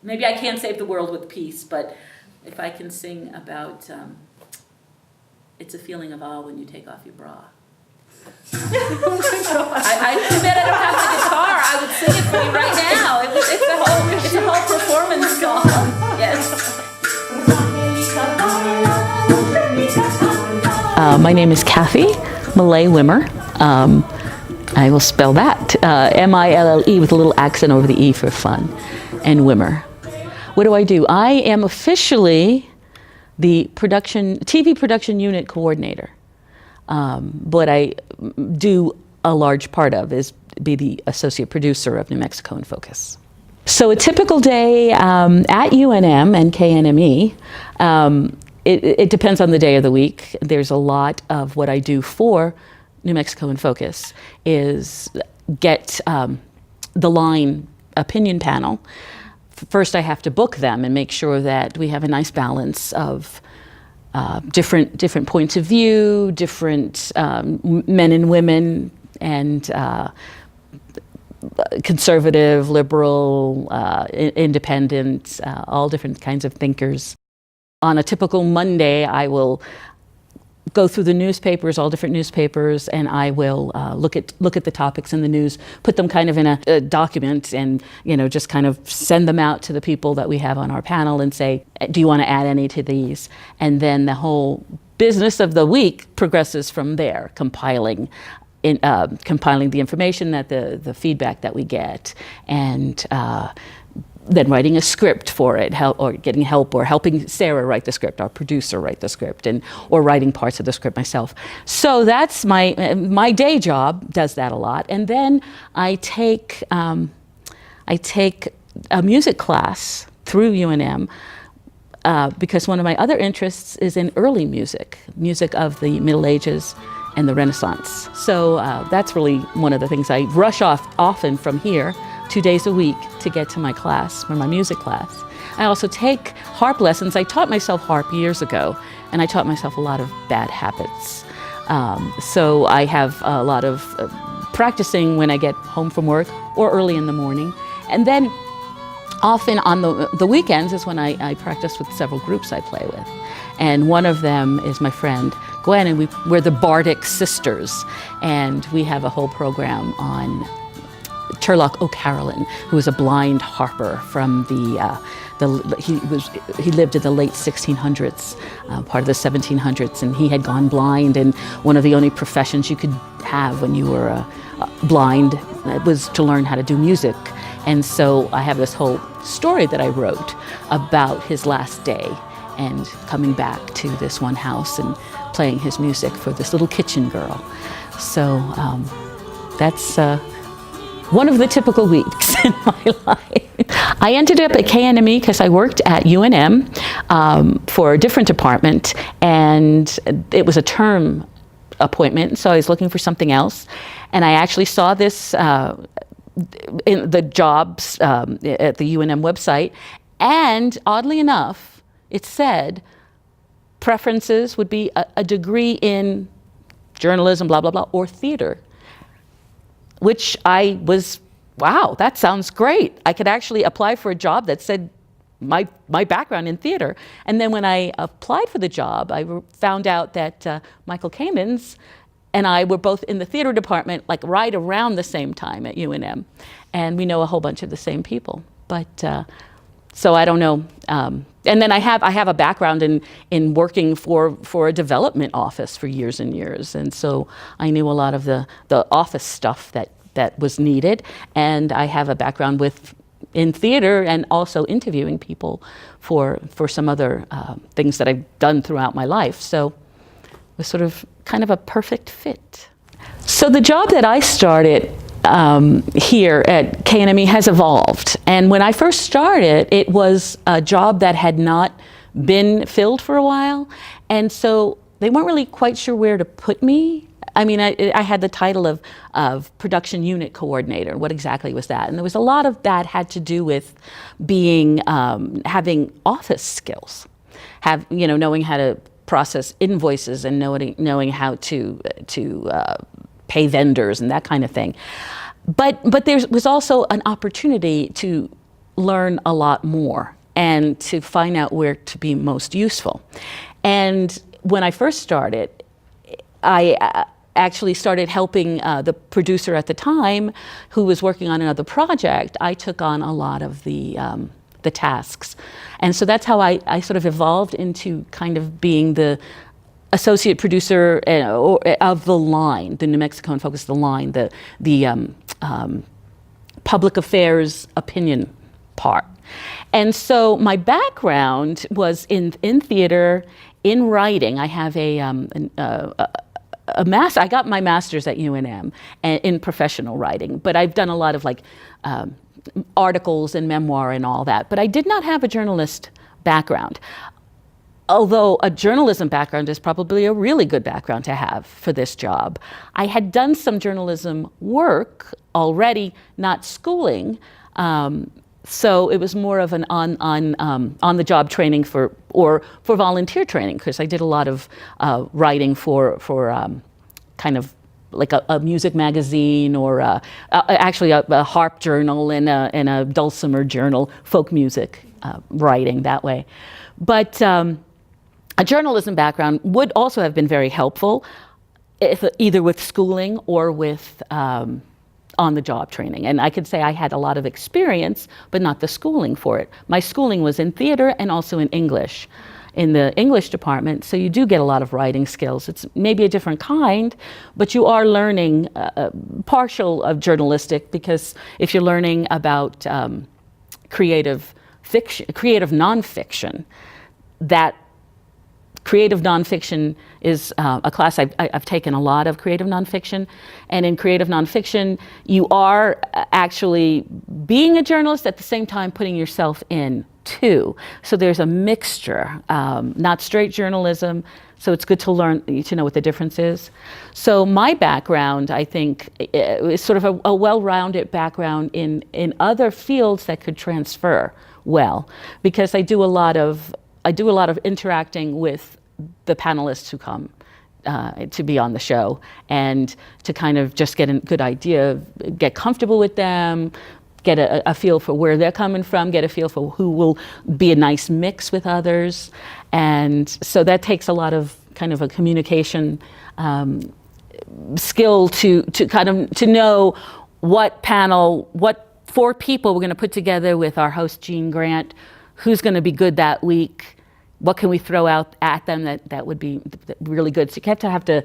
maybe I can't save the world with peace, but if I can sing about it's a feeling of awe when you take off your bra. I bet I don't have the guitar. I would sing it for you right now. It's a whole performance song. Yes. My name is Kathy Malay Wimmer. I will spell that. M-I-L-L-E with a little accent over the E for fun. And Wimmer. What do? I am officially the TV production unit coordinator. What I do a large part of is be the associate producer of New Mexico in Focus. So a typical day at UNM and KNME, it depends on the day of the week. There's a lot of what I do for New Mexico in Focus is get the line opinion panel. First, I have to book them and make sure that we have a nice balance of different points of view, different men and women, and conservative, liberal, independent, all different kinds of thinkers. On a typical Monday, I will go through the newspapers, all different newspapers, and I will look at the topics in the news, put them kind of in a document, and just kind of send them out to the people that we have on our panel and say, do you want to add any to these? And then the whole business of the week progresses from there, compiling the information, that the feedback that we get, and then writing a script for it, or getting help, or helping Sarah write the script, our producer write the script, or writing parts of the script myself. So that's my day job, does that a lot. And then I take a music class through UNM because one of my other interests is in early music of the Middle Ages and the Renaissance. So that's really one of the things I rush off often from here, 2 days a week, to get to my class, or my music class. I also take harp lessons. I taught myself harp years ago, and I taught myself a lot of bad habits. So I have a lot of practicing when I get home from work or early in the morning. And then often on the weekends is when I practice with several groups I play with. And one of them is my friend Gwen, and we're the Bardic Sisters. And we have a whole program on Turlough O'Carolan, who was a blind harper from he lived in the late 1600s, part of the 1700s, and he had gone blind, and one of the only professions you could have when you were blind was to learn how to do music. And so I have this whole story that I wrote about his last day and coming back to this one house and playing his music for this little kitchen girl. So that's one of the typical weeks in my life. I ended up at KNME because I worked at UNM for a different department, and it was a term appointment, so I was looking for something else. And I actually saw this in the jobs at the UNM website, and oddly enough, it said preferences would be a degree in journalism, blah, blah, blah, or theater. Which I was, wow, that sounds great. I could actually apply for a job that said my background in theater. And then when I applied for the job, I found out that Michael Kamens and I were both in the theater department, like right around the same time at UNM. And we know a whole bunch of the same people. But so I don't know. And then I have a background in working for a development office for years and years. And so I knew a lot of the office stuff that was needed. And I have a background in theater and also interviewing people for some other things that I've done throughout my life. So it was sort of kind of a perfect fit. So the job that I started here at KNME has evolved. And when I first started, it was a job that had not been filled for a while. And so they weren't really quite sure where to put me. I mean, I had the title of production unit coordinator. What exactly was that? And there was a lot of that had to do with being, having office skills, knowing how to process invoices and knowing how to pay vendors and that kind of thing. But there was also an opportunity to learn a lot more and to find out where to be most useful. And when I first started, I actually started helping the producer at the time who was working on another project. I took on a lot of the tasks. And so that's how I sort of evolved into kind of being the associate producer of the line, the New Mexico in Focus, the line, the public affairs opinion part. And so my background was in theater, in writing. I have I got my master's at UNM in professional writing, but I've done a lot of like articles and memoir and all that. But I did not have a journalist background. Although a journalism background is probably a really good background to have for this job. I had done some journalism work already, not schooling, so it was more of an on-the-job training for volunteer training, because I did a lot of writing for kind of like a music magazine, or actually a harp journal and a dulcimer journal, folk music writing that way. But a journalism background would also have been very helpful, either with schooling or with on-the-job training. And I could say I had a lot of experience, but not the schooling for it. My schooling was in theater and also in English, in the English department, so you do get a lot of writing skills. It's maybe a different kind, but you are learning partial of journalistic, because if you're learning about creative nonfiction, that creative nonfiction is a class I've taken a lot of creative nonfiction, and in creative nonfiction, you are actually being a journalist at the same time putting yourself in too. So there's a mixture, not straight journalism. So it's good to learn, to know what the difference is. So my background, I think, is sort of a well-rounded background in other fields that could transfer well, because I do a lot of interacting with the panelists who come to be on the show, and to kind of just get a good idea, get comfortable with them, get a feel for where they're coming from, get a feel for who will be a nice mix with others. And so that takes a lot of kind of a communication skill to know what panel, what 4 people we're going to put together with our host Jean Grant, who's going to be good that week, what can we throw out at them that would be really good. So you have to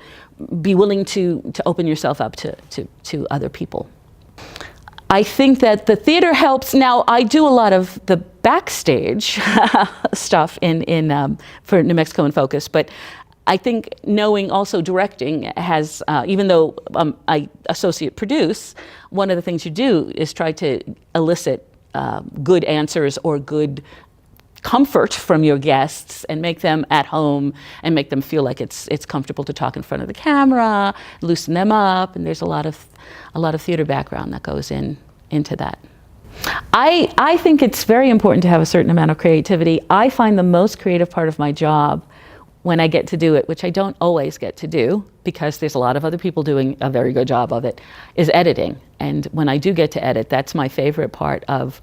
be willing to open yourself up to other people. I think that the theater helps. Now, I do a lot of the backstage stuff for New Mexico in Focus, but I think knowing also directing has, even though I associate produce, one of the things you do is try to elicit good answers or good comfort from your guests, and make them at home and make them feel like it's comfortable to talk in front of the camera, loosen them up, and there's a lot of theater background that goes into that. I think it's very important to have a certain amount of creativity. I find the most creative part of my job when I get to do it, which I don't always get to do because there's a lot of other people doing a very good job of it, is editing. And when I do get to edit, that's my favorite part of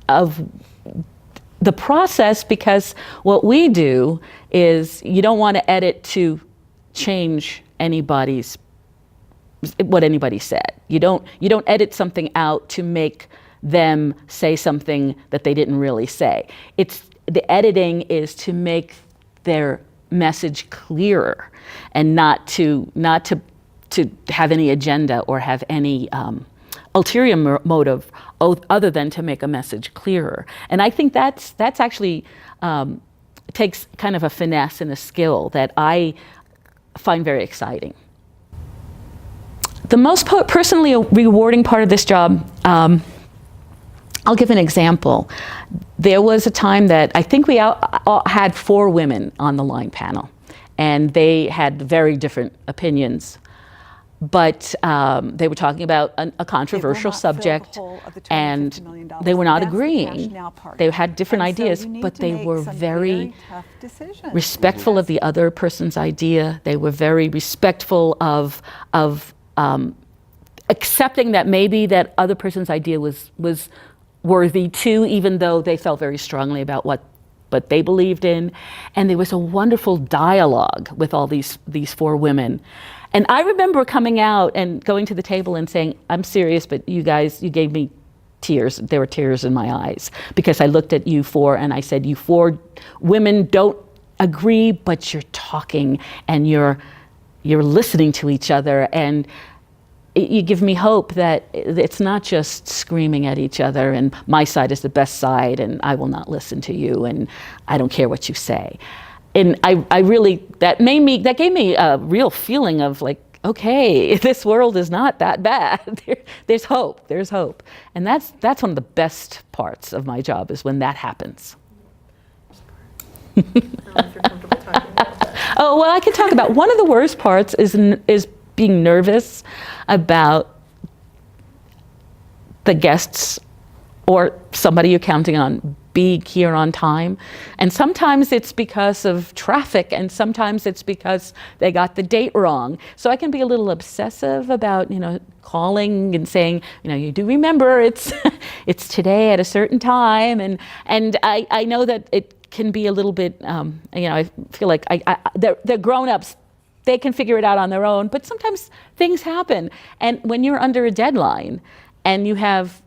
the process, because what we do is you don't want to edit to change what anybody said. You don't edit something out to make them say something that they didn't really say. The editing is to make their message clearer, and not to have any agenda or have any ulterior motive other than to make a message clearer. And I think that's actually takes kind of a finesse and a skill that I find very exciting. The most personally rewarding part of this job, I'll give an example. There was a time that I think we had 4 women on the line panel, and they had very different opinions. But they were talking about a controversial subject, and they were not agreeing. They had different ideas, but they were very respectful of the other person's idea. They were very respectful of accepting that maybe that other person's idea was worthy too, even though they felt very strongly about what they believed in. And there was a wonderful dialogue with all these four women. And I remember coming out and going to the table and saying, I'm serious, but you guys, you gave me tears. There were tears in my eyes because I looked at you four and I said, you four women don't agree, but you're talking and you're listening to each other, and you give me hope that it's not just screaming at each other and my side is the best side and I will not listen to you and I don't care what you say. And I really, that gave me a real feeling of like, okay, this world is not that bad. There's hope. And that's one of the best parts of my job, is when that happens. I don't know if you're comfortable talking about that. Oh, well, I can talk about one of the worst parts is being nervous about the guests or somebody you're counting on being here on time. And sometimes it's because of traffic, and sometimes it's because they got the date wrong. So I can be a little obsessive about, calling and saying, you do remember it's it's today at a certain time. And I know that it can be a little bit, I feel like they're grown-ups. They can figure it out on their own, but sometimes things happen. And when you're under a deadline and you have,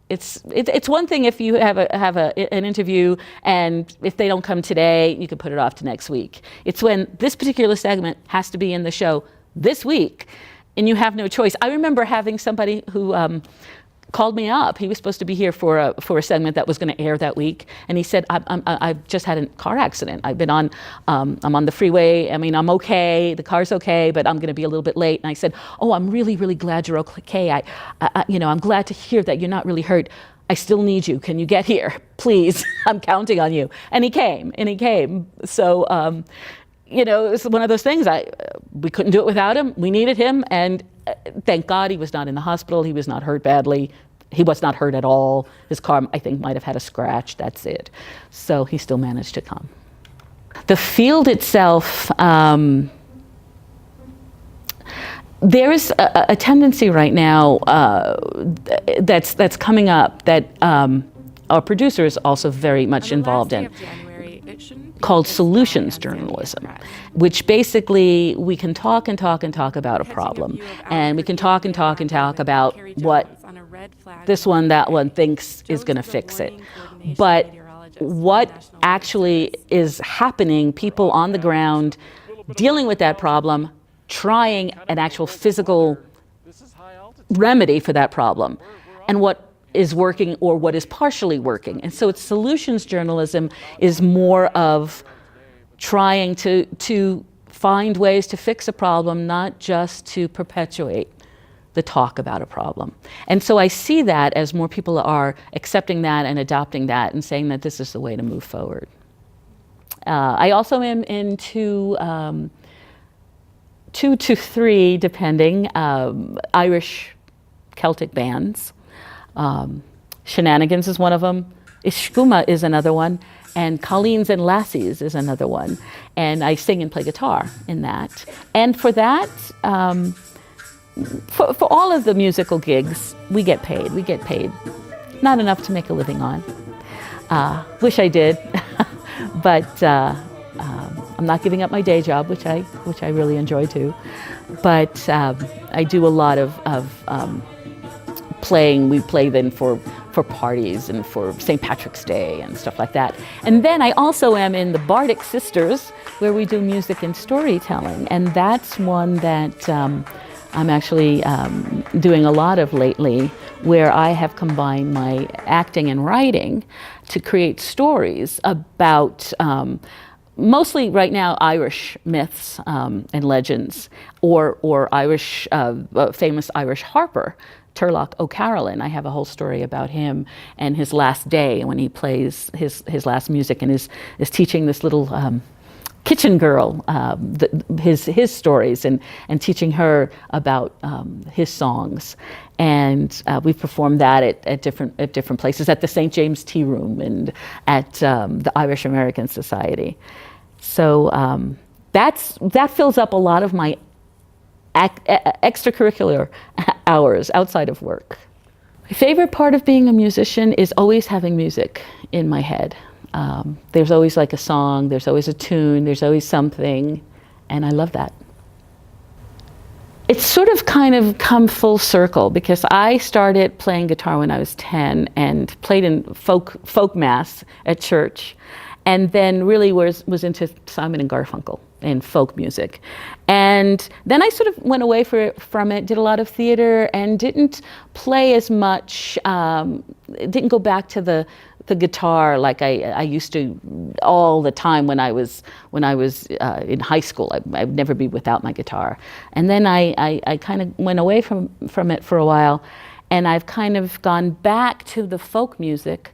it's one thing if you have an interview and if they don't come today, you can put it off to next week. It's when this particular segment has to be in the show this week and you have no choice. I remember having somebody who called me up. He was supposed to be here for a segment that was going to air that week, and he said, I've just had a car accident. I've been I'm on the freeway. I mean, I'm okay. The car's okay, but I'm going to be a little bit late. And I said, oh, I'm really, really glad you're okay. I'm glad to hear that you're not really hurt. I still need you. Can you get here, please? I'm counting on you. And he came. So, it was one of those things. We couldn't do it without him. We needed him, and thank God he was not in the hospital. He was not hurt badly. He was not hurt at all. His car, I think, might have had a scratch. That's it. So he still managed to come. The field itself, there is a tendency right now that's coming up that our producer is also very much involved in, called solutions journalism, which basically we can talk about a problem, and we can talk about what this one, that one thinks is going to fix it. But what actually is happening, people on the ground dealing with that problem, trying an actual physical remedy for that problem, and what is working or what is partially working. And so it's solutions journalism is more of trying to find ways to fix a problem, not just to perpetuate the talk about a problem. And so I see that as more people are accepting that and adopting that and saying that this is the way to move forward. I also am into 2 to 3, depending, Irish Celtic bands. Shenanigans is one of them. Ishkuma is another one. And Colleen's and Lassies is another one. And I sing and play guitar in that. And for that, for all of the musical gigs, we get paid. We get paid. Not enough to make a living on. Wish I did. But I'm not giving up my day job, which I really enjoy too. But I do a lot of playing. We play then for parties and for St. Patrick's Day and stuff like that. And then I also am in the Bardic Sisters, where we do music and storytelling. And that's one that I'm actually doing a lot of lately, where I have combined my acting and writing to create stories about mostly right now Irish myths and legends, or Irish famous Irish harper, Turlough O'Carolan. I have a whole story about him and his last day when he plays his last music and is teaching this little kitchen girl his stories and teaching her about his songs. And we've performed that at different places, at the St. James Tea Room and at the Irish American Society. So that fills up a lot of my extracurricular hours outside of work. My favorite part of being a musician is always having music in my head. There's always like a song, there's always a tune, there's always something, and I love that. It's sort of kind of come full circle because I started playing guitar when I was 10 and played in folk mass at church, and then really was into Simon and Garfunkel and folk music. And then I sort of went away from it, did a lot of theater, and didn't play as much, didn't go back to the guitar like I used to all the time when I was in high school. I'd never be without my guitar. And then I kind of went away from it for a while, and I've kind of gone back to the folk music,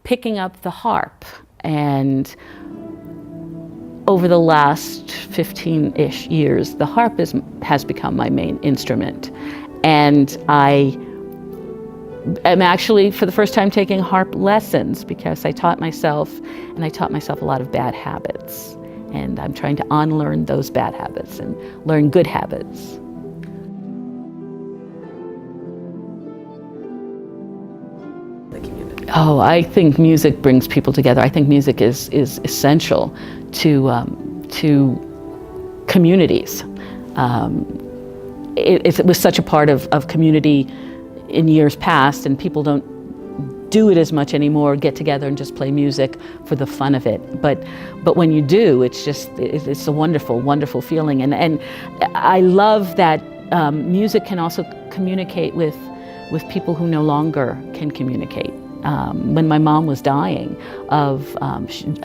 picking up the harp. And over the last 15-ish years, the harp has become my main instrument. And I am actually, for the first time, taking harp lessons because I taught myself a lot of bad habits. And I'm trying to unlearn those bad habits and learn good habits. The community. Oh, I think music brings people together. I think music is essential to communities. It was such a part of community in years past, and people don't do it as much anymore, get together and just play music for the fun of it. But when you do, it's a wonderful, wonderful feeling. And I love that music can also communicate with people who no longer can communicate. When my mom was dying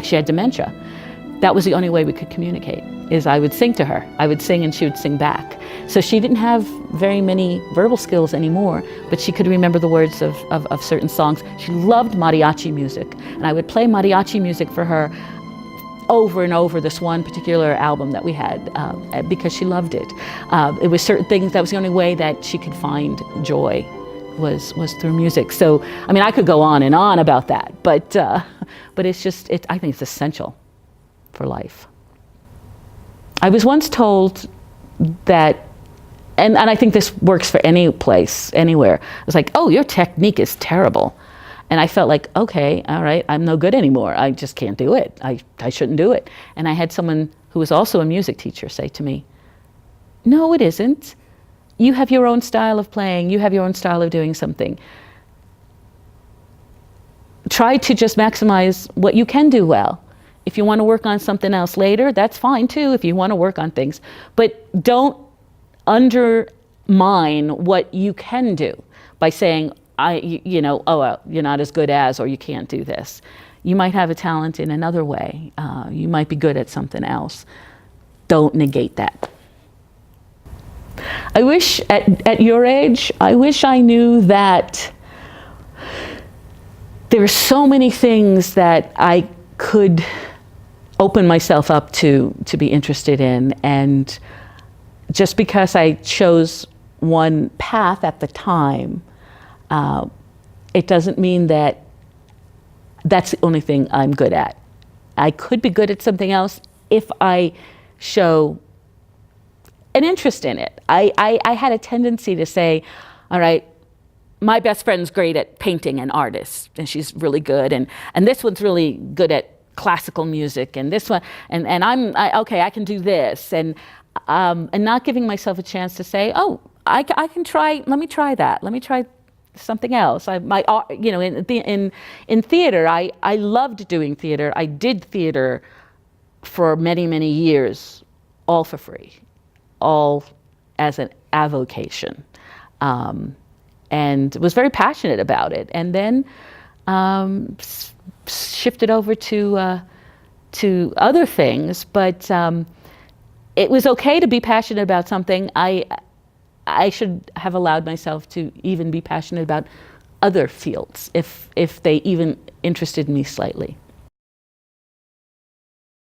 she had dementia. That was the only way we could communicate, is I would sing to her. I would sing and she would sing back. So she didn't have very many verbal skills anymore, but she could remember the words of certain songs. She loved mariachi music, and I would play mariachi music for her over and over, this one particular album that we had, because she loved it. It was certain things, that was the only way that she could find joy, was through music. So, I mean, I could go on and on about that, but it's just, I think it's essential for life. I was once told that, and I think this works for any place, anywhere. It was like, oh, your technique is terrible. And I felt like, okay, all right, I'm no good anymore. I just can't do it. I shouldn't do it. And I had someone who was also a music teacher say to me, no, it isn't. You have your own style of playing. You have your own style of doing something. Try to just maximize what you can do well. If you want to work on something else later, that's fine too, if you want to work on things. But don't undermine what you can do by saying, oh, well, you're not as good as, or you can't do this. You might have a talent in another way. You might be good at something else. Don't negate that. I wish, at your age, I wish I knew that there are so many things that I could open myself up to be interested in, and just because I chose one path at the time, it doesn't mean that that's the only thing I'm good at. I could be good at something else if I show an interest in it. I had a tendency to say, all right, my best friend's great at painting and artist, and she's really good, and this one's really good at classical music, and this one, and okay, I can do this, and not giving myself a chance to say, oh, I can try. Let me try that. Let me try something else. In theater, I loved doing theater. I did theater for many, many years, all for free, all as an avocation, and was very passionate about it. And then shifted over to other things, but it was okay to be passionate about something. I should have allowed myself to even be passionate about other fields if they even interested me slightly.